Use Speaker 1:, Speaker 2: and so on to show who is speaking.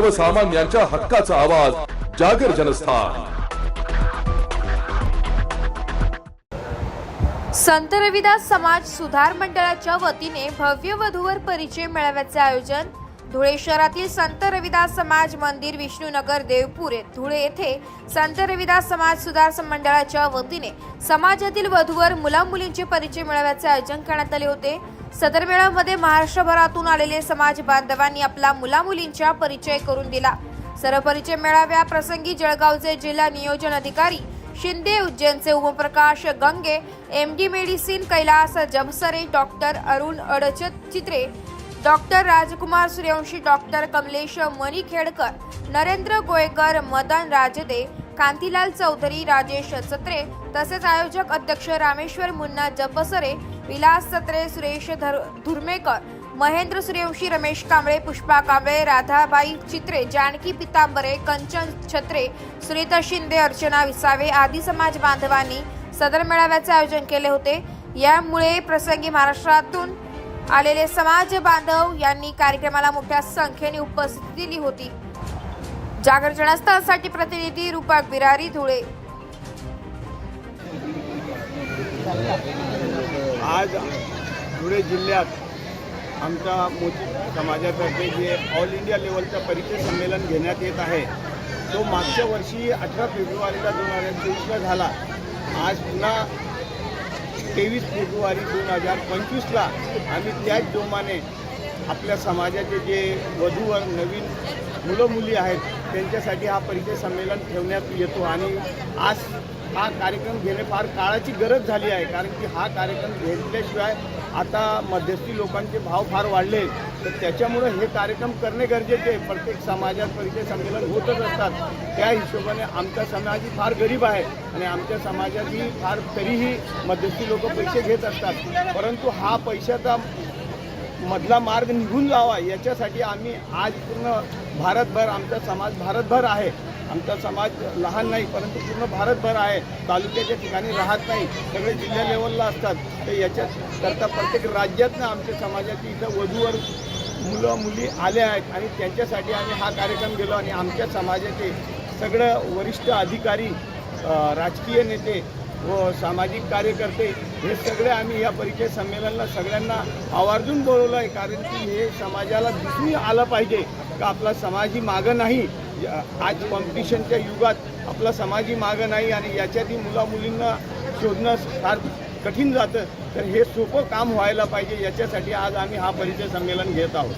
Speaker 1: सर्वसामान्यांच्या हक्काचा आवाज जागर जनस्थान।
Speaker 2: संत रविदास समाज सुधार मंडळाच्या वतीने भव्य वधूवर परिचय मेळाव्याचे आयोजन धुळे शहरातील संत रविदास समाज मंदिर विष्णुनगर देवपूर धुळे येथे संत रविदास समाज सुधार मंडळाच्या वतीने समाजातील वधूवर मुला मुलींचे परिचय मेळाव्याचे आयोजन करण्यात आले होते। सदर मेळाव्यामध्ये महाराष्ट्रभरातून आलेले समाज बांधवांनी आपला मुला मुलींचा परिचय करून दिला। सर्व परिचय मेळाव्या प्रसंगी जळगावचे जिल्हा नियोजन अधिकारी शिंदे, उज्जैनचे Omprakash Gange, MD medicine Kailas Jabsare, doctor Arun Adchitre, doctor Rajkumar Suryavanshi, doctor Kamlesh Manikhedkar, Narendra Goykar, Madan Rajde, Kantilal Chaudhari, Rajesh Satre तसेच आयोजक अध्यक्ष रामेश्वर मुन्ना जबसरे, विलास सत्रे, सुरेश धुर्मेकर, महेंद्र सूर्यवंशी, रमेश कांबळे, पुष्पा कांबळे, राधाबाई चित्रे, जानकी पितांबरे, कंचन छत्रे, सुनीता शिंदे, अर्चना विसावे आदी समाज बांधवांनी सदर मेळाव्याचे आयोजन केले होते। यामुळे प्रसंगी महाराष्ट्रातून आलेले समाज बांधव यांनी कार्यक्रमाला मोठ्या संख्येने उपस्थिती दिली होती। जागर जनस्थानसाठी प्रतिनिधी रूपक बिरारी, धुळे।
Speaker 3: आज धुळे जिल्ह्यात आमच्या मोदी समाजातर्फे जे ऑल इंडिया लेवलचं परिचय संमेलन घेण्यात येत आहे तो मागच्या वर्षी 18 फेब्रुवारीला 2023ला झाला। आज पुन्हा 23 फेब्रुवारी 2025ला आम्ही त्याच जोमाने आपल्या समाजाचे जे वधूवर नवीन मुलं मुली आहेत त्यांच्यासाठी हा परिचय संमेलन ठेवण्यात येतो आणि आज हा कार्यक्रम घेणे फार काळाची गरज झाली आहे, कारण की हा कार्यक्रम घेतल्याशिवाय आता मध्यस्थी लोकांचे भाव फार वाढले, तर त्याच्यामुळे हे कार्यक्रम करणे गरजेचे आहे। प्रत्येक समाजात परिचय संमेलन होतच असतात, त्या हिशोबाने आमचा समाज ही फार गरीब आहे आणि आमच्या समाजातही फार तरीही मध्यस्थी लोक पैसे घेत असतात, परंतु हा पैशाचा मधला मार्ग निघून जावा याच्यासाठी आम्ही आज पूर्ण भारतभर आमचा समाज भारतभर आहे। आमचा समाज लहान नाही परंतु पूर्ण भारतभर आहे, तालुक्याच्या ठिकाणी राहत नाही, सगळे जिल्हा लेवलला असतात। तर याच्याकरता प्रत्येक राज्यातनं आमच्या समाजाची इथं वधूवर मुलं मुली आले आहेत आणि त्यांच्यासाठी आम्ही हा कार्यक्रम केलो आणि आमच्या समाजाचे सगळं वरिष्ठ अधिकारी, राजकीय नेते व सामाजिक कार्यकर्ते हे सगळे आम्ही या परिचय संमेलनाला सगळ्यांना आवर्जून बोलवलं आहे, कारण की हे समाजाला दिसून आलं पाहिजे का आपला समाज ही मागं नाही। आज कॉम्पिटिशनच्या युगात आपला समाज ही मागं नाही आणि याच्यातही मुला मुलींना शोधणं फार कठीण जातं, तर हे सोपं काम व्हायला पाहिजे याच्यासाठी आज आम्ही हा परिचय संमेलन घेत आहोत।